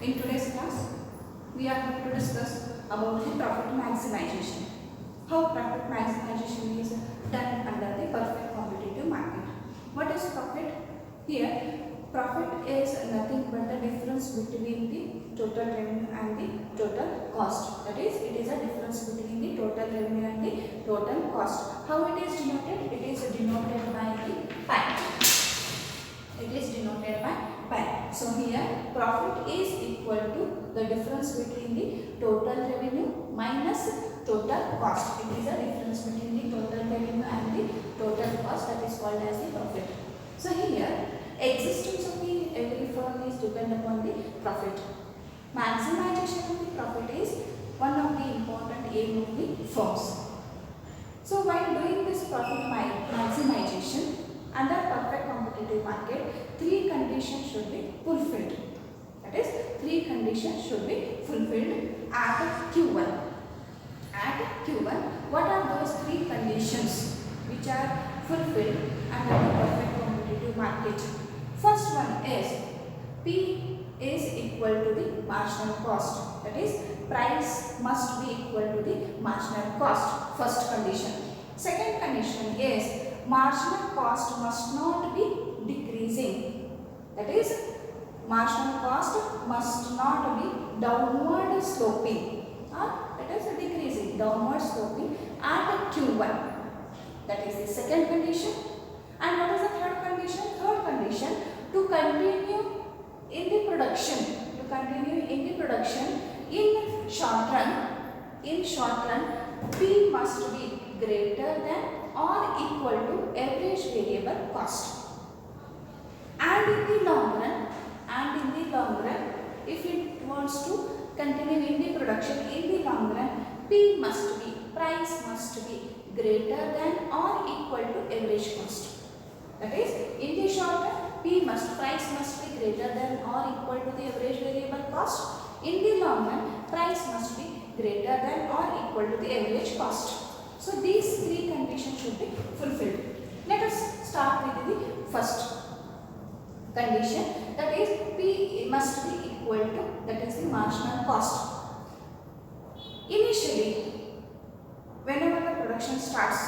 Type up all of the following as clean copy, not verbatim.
In today's class, we are going to discuss about the profit maximization. How profit maximization is done under the perfect competitive market. What is profit? Here, profit is nothing but the difference between the total revenue and the total cost. That is, it is a difference between the total revenue and the total cost. How it is denoted? It is denoted by the pi. It is denoted by pi. So here profit is equal to the difference between the total revenue minus total cost. It is a difference between the total revenue and the total cost, that is called as the profit. So here existence of the every firm is depend upon the profit. Maximization of the profit is one of the important aim of the firms. So while doing this profit maximization under perfect competitive market, three conditions should be fulfilled. That is, three conditions should be fulfilled at Q1. At Q1, what are those three conditions which are fulfilled under the perfect competitive market? First one is P is equal to the marginal cost. That is, price must be equal to the marginal cost. First condition. Second condition is marginal cost must not be decreasing. That is, marginal cost must not be downward sloping. That is decreasing, downward sloping at Q1. That is the second condition. And what is the third condition? Third condition, to continue in the production. To continue in the production in short run. In short run, P must be greater than or equal to average variable cost. And in the long run, if it wants to continue in the production in the long run, P must be, price must be greater than or equal to average cost. That is, in the short run, price must be greater than or equal to the average variable cost. In the long run, price must be greater than or equal to the average cost. So these three conditions should be fulfilled. Let us start with the first condition, that is P must be equal to, that is the marginal cost. Initially, whenever the production starts,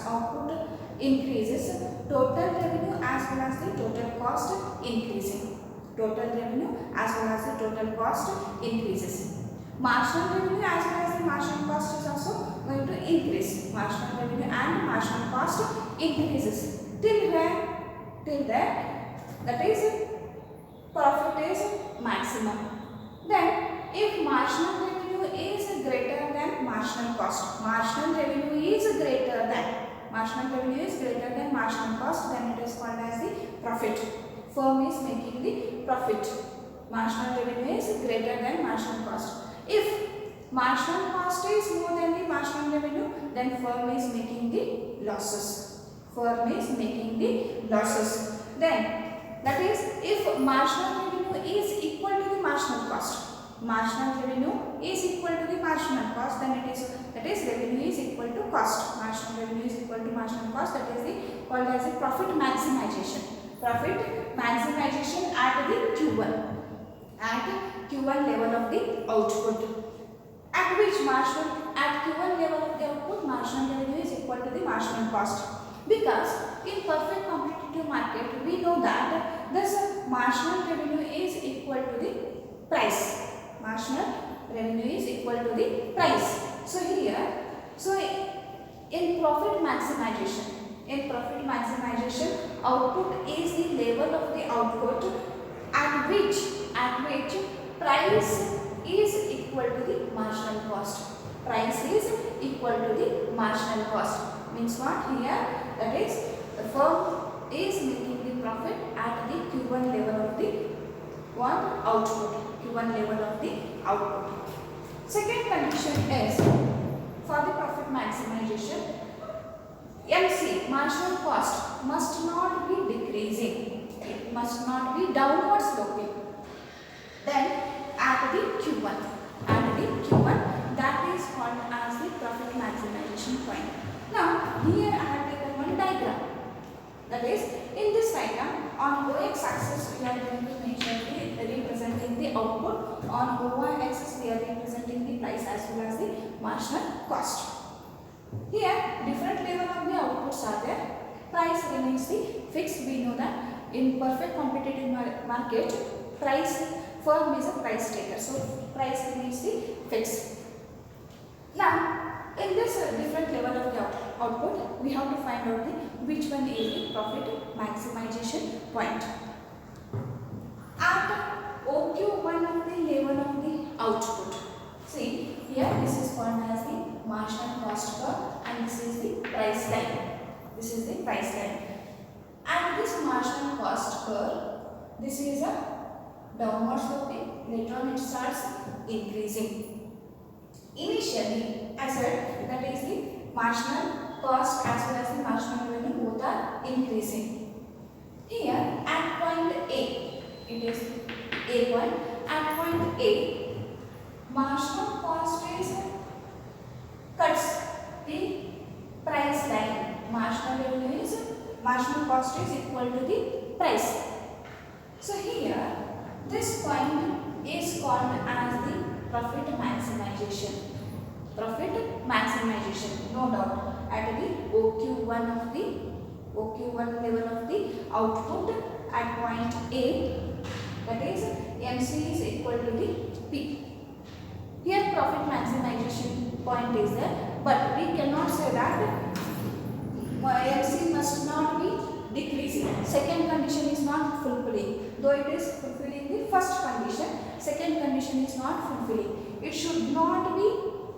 output increases, total revenue as well as the total cost increasing. Total revenue as well as the total cost increases. Marginal revenue as well as the marginal cost is also going to increase. Marginal revenue and marginal cost increases. Till where? Till there, that is profit is maximum. Then if marginal revenue is greater than marginal cost, marginal revenue is greater than marginal cost, then it is called as the profit. Firm is making the profit. Marginal revenue is greater than marginal cost. If marginal cost is more than the marginal revenue, then firm is making the losses. Then, that is, if marginal revenue is equal to the marginal cost, then it is, that is, revenue is equal to cost. Marginal revenue is equal to marginal cost, that is the called as the profit maximization. Profit maximization at the Q1. At Q1 level of the output. At Q1 level of the output, marginal revenue is equal to the marginal cost. Because in perfect competitive market, we know that this marginal revenue is equal to the price. So here, in profit maximization, output is the level of the output at which price is equal to the marginal cost. Means what here? That is, the firm is making the profit at the Q1 level of the output. Second condition is, for the profit maximization, MC, marginal cost, must not be decreasing. It must not be downward sloping. Then at the Q1, that is called as the profit maximization point. Now here I have taken one diagram. That is, in this diagram, on OX axis we are going to measure the representing the output. On OY axis we are representing the price as well as the marginal cost. Here, different level of the outputs are there. Price remains the fixed. We know that in perfect competitive market, price firm is a price taker. So, price remains the fixed. Now, in this different level of the output, we have to find out which one is the profit maximization point. At OQ1 of the level of the output, see here this is called as the marginal cost curve and this is the price line. This is the price line. And this marginal cost curve, this is a downward sloping, later on it starts increasing. Initially, I said that is the marginal cost as well as the marginal revenue both are increasing. Here at point A, it is A point. At point A, marginal cost is cuts the price line. Marginal cost is equal to the price. So here this point is called as the profit maximization. Profit maximization, no doubt. At the OQ1 level of the output at point A, that is MC is equal to the P. Here profit maximization point is there, but we cannot say that MC must not be decreasing. Second condition is not fulfilling. Though it is fulfilling the first condition, second condition is not fulfilling. It should not be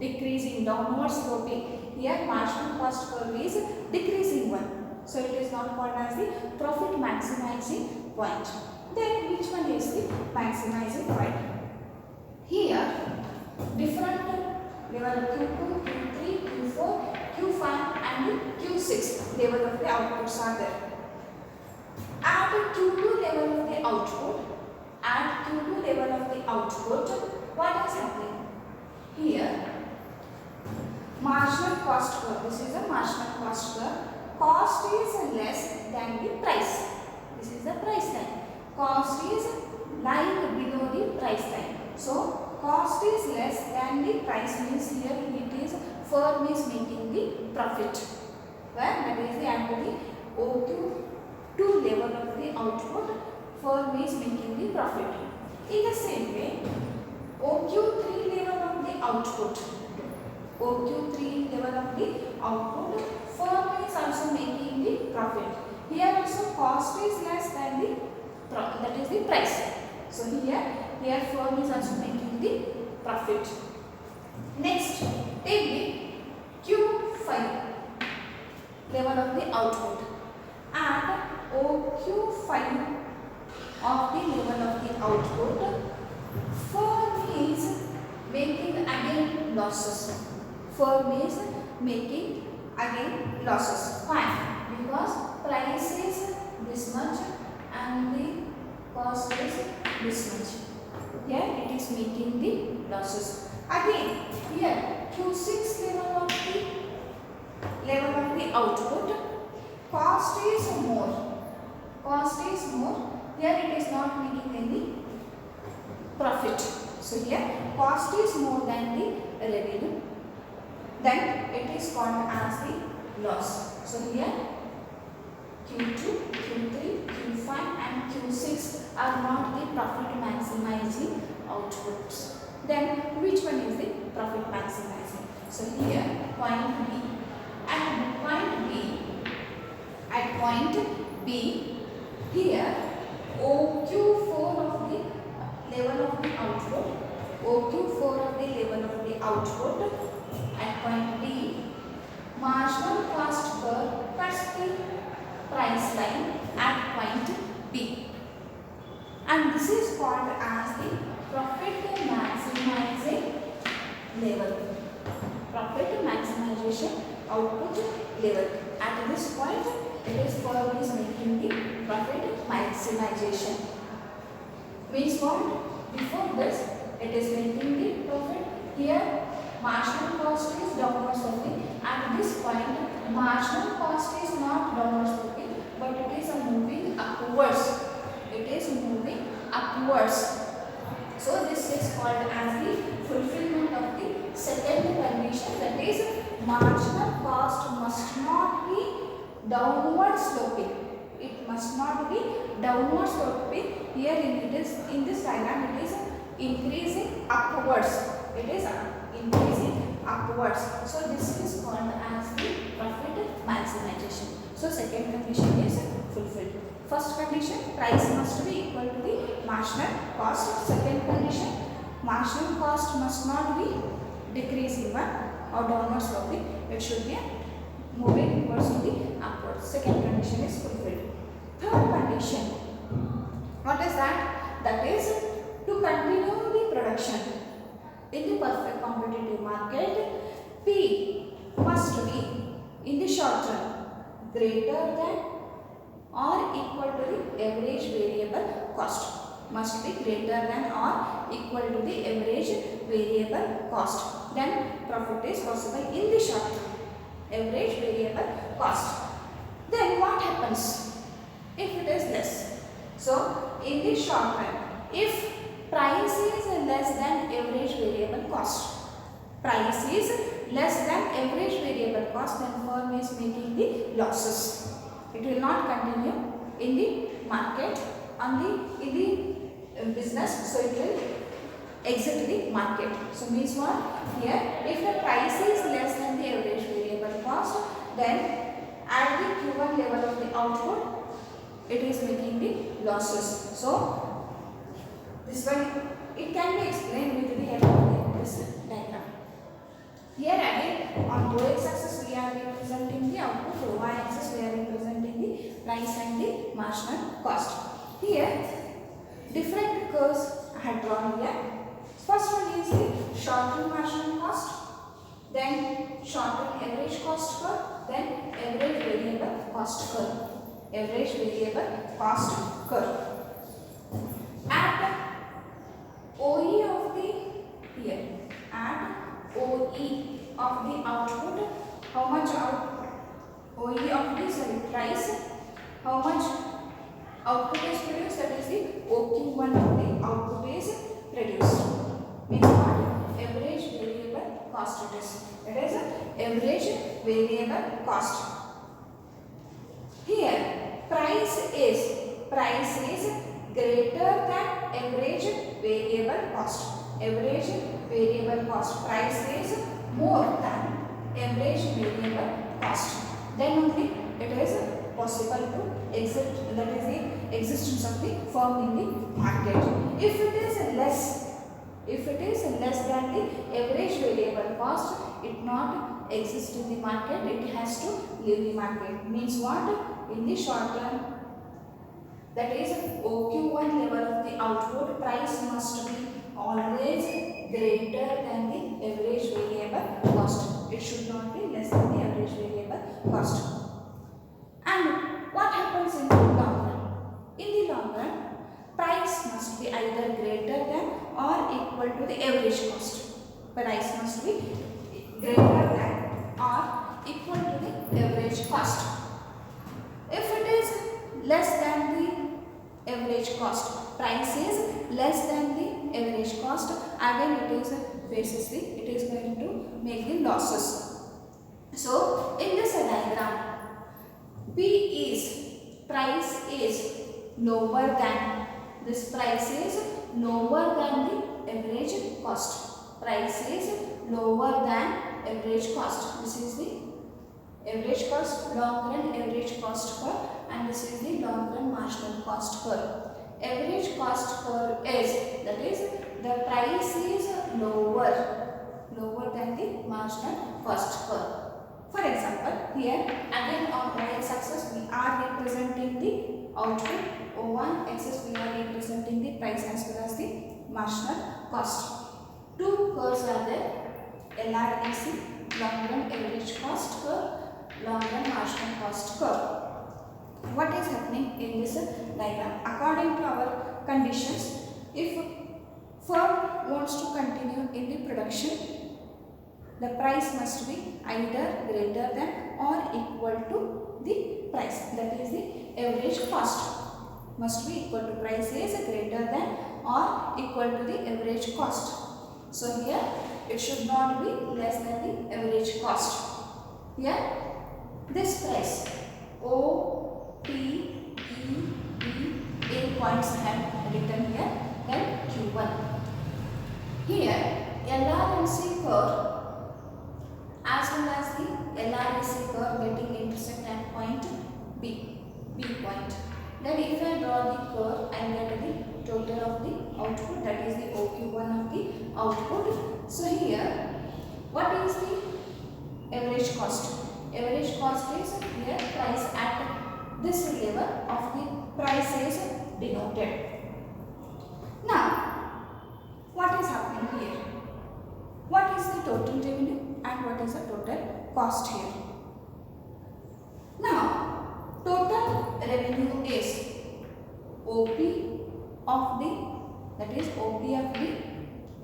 decreasing, downward sloping. Here marginal cost curve is decreasing one. So it is not called as the profit maximizing point. Then which one is the maximizing point? Here different level Q2, Q3, Q4, Q5 and Q6 level of the outputs are there. At Q2 level of the output, what is happening? Here, marginal cost curve. This is a marginal cost curve. Cost is less than the price. This is the price line. Cost is lying below the price line. So, cost is less than the price means here it is firm is making the profit. Where that is the actually OQ2 level of the output, firm is making the profit. In the same way, OQ3 level of the output, firm is also making the profit. Here also cost is less than the that is the price. So here firm is also making the profit. Next, take the Q5 level of the output. At OQ5 of the level of the output, firm is making again losses. Why? Because price is this much and the cost is this much. Here it is making the losses. Again, here Q6 level of the output, cost is more. Here it is not making any profit. So here cost is more than the revenue. Then it is called as the loss. So here Q2, Q3, Q5 and Q6 are not the profit maximizing outputs. Then which one is the profit maximizing? So here point B. At point B, here OQ4 of the level of the output, at point B, marginal cost curve cuts the price line at point B, and this is called as the profit maximizing level, profit maximization output level. At this point, it is firm is making the profit maximization. Means what? Before this, it is making the profit. Here, marginal cost is downward sloping. At this point, marginal cost is not downward sloping, but it moving upwards. It is moving upwards. So this is called as the fulfillment of the second condition, that is marginal cost must not be downward sloping. It must not be downward sloping. Here in this diagram it is increasing upwards. It is increasing upwards. So this is called as the profit maximization. So second condition is fulfilled. First condition, price must be equal to the marginal cost. Second condition, marginal cost must not be decreasing or downward sloping. It should be moving towards the upwards. Second condition is fulfilled. Third condition, what is that? That is to continue the production in the perfect competitive market, P must be in the short run greater than or equal to the average variable cost. Must be greater than or equal to the average variable cost. Then profit is possible in the short run. Average variable cost. Then what happens if it is less? So in the short run, if price is less than average variable cost, price is less than average variable cost, then firm is making the losses. It will not continue in the market in the business, so it will exit the market. So means what? Here, if the price is less than the average variable cost, then at the Q1 level of the output, it is making the losses. So this one, it can be explained with the help of this diagram. Here again, on y-axis we are representing the output, y-axis we are representing the price and the marginal cost. Here, different curves I had drawn here. First one is the short-term marginal cost, then short-term average cost curve, then average variable cost curve. Average variable cost curve. At OE of the here, at OE of the output, how much OE of the price, how much output is produced, that is the OQ1 of the output is produced. Means what? Average variable cost it is. It is average variable cost. Here price is greater than average variable cost. Average variable cost. Price is more than average variable cost. Then only it is possible to exit, that is the existence of the firm in the market. If it is less than the average variable cost, it not exist in the market, it has to leave the market. Means what? In the short term, that is OQ1 level of the output, price must be always greater than the average variable cost. It should not be less than the average variable cost. And what happens in the long run? In the long run, price must be either greater than or equal to the average cost. Price must be greater than or equal to the average cost. If it is less than the average cost, price is less than the average cost, again it is going to make the losses. So in this diagram, price is lower than, this price is lower than the average cost. Price is lower than average cost. This is the average cost, long run average cost curve, and this is the long run marginal cost curve. Average cost curve is, that is the price is lower than the marginal cost curve. For example, here again on y-axis we are representing the output, y-axis we are representing the price as well as the marginal cost. Two curves are there, LRAC, long run average cost curve, long run marginal cost curve. What is happening in this diagram? According to our conditions, if firm wants to continue in the production, the price must be either greater than or equal to the price, that is the average cost. Must be equal to, price is greater than or equal to the average cost. So here it should not be less than the average cost. Here this price O, P, E, B, A points I have written here, then Q1. Here LR and C curve as well as the LRAC curve getting intersect at point B point. Then if I draw the curve, I get the total of the output, that is the OQ1 of the output. So here, what is the average cost? Average cost is here price at this level of the price is denoted. Now, what is happening here? What is the total revenue and what is the total cost here? Now, total revenue is OP of the, that is OP of the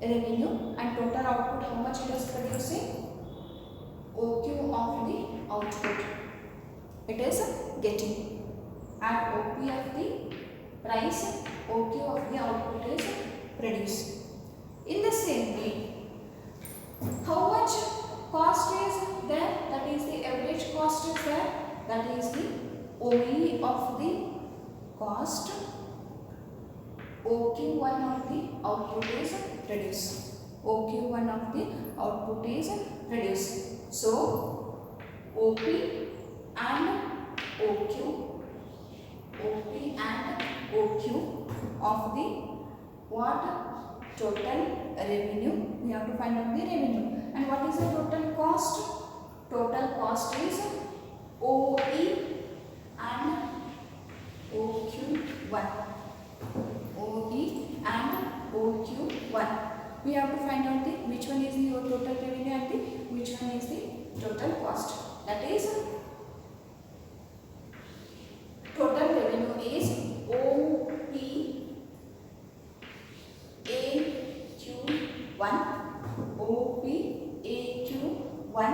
revenue, and total output, how much it is producing? OQ of the output it is getting, and OP of the price, OQ of the output is produced. In the same way, how much cost is there? That is the average cost is there. That is the OE of the cost. OQ1 of the output is reduced. OQ1 of the output is reduced. So OP and OQ, OP and OQ of the what? Total revenue. We have to find out the revenue. And what is the total cost? Total cost is OE and OQ1. OE and OQ1. We have to find out the which one is the total revenue and the which one is the total cost. That is, total revenue is OP AQ1. OP AQ1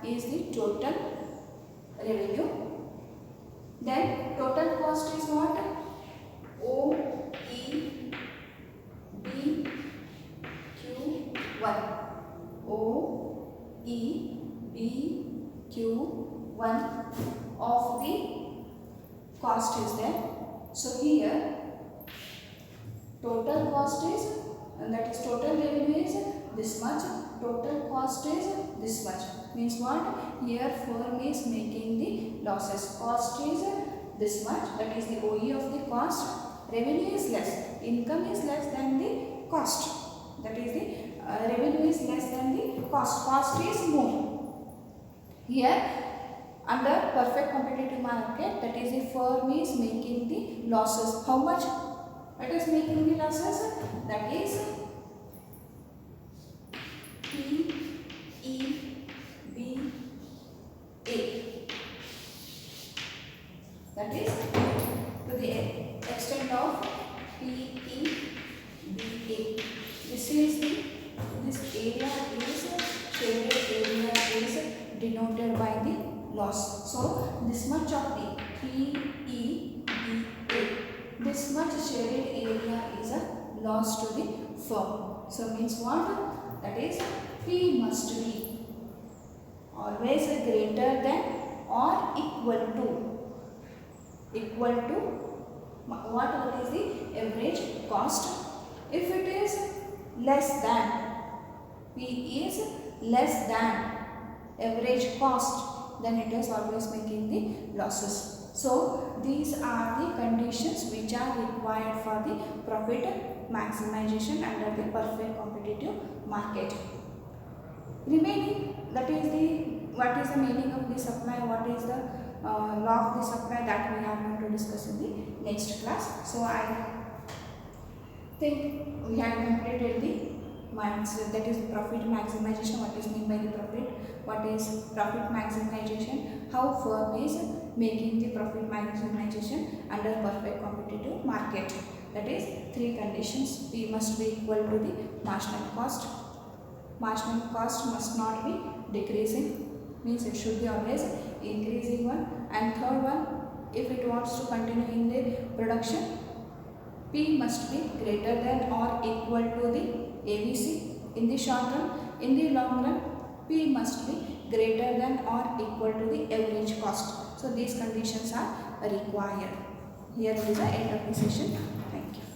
is the total revenue. Then total cost is what? OE BQ1. OE BQ1 of the cost is there. So here total cost is, and that is total revenue is this much, total cost is this much. Means what? Here firm is making the losses. Cost is this much, that is the OE of the cost. Revenue is less, income is less than the cost. That is the revenue is less than the cost. Cost is more. Here under perfect competitive market, that is the firm is making the losses. How much it is making the losses? That is P, E, B, A. That is to the extent of P, E, B, A. This is the, this area is shaded area is denoted by the loss. So this much of the P, E, B, A. This much shaded area is a loss to the firm. So means what? That is P must be always greater than or equal to what is the average cost. If it is less than, P is less than average cost, then it is always making the losses. So these are the conditions which are required for the profit maximization under the perfect competitive market. Remaining, that is the, what is the meaning of the supply, what is the law of the supply, that we are going to discuss in the next class. So I think we have completed the that is profit maximization. What is meant by the profit? What is profit maximization? How firm is making the profit maximization under perfect competitive market? That is three conditions. P must be equal to the marginal cost. Marginal cost must not be decreasing, means it should be always increasing one. And third one, if it wants to continue in the production, P must be greater than or equal to the ABC in the short run. In the long run, P must be greater than or equal to the average cost. So these conditions are required. Here is the end of the session. Thank you.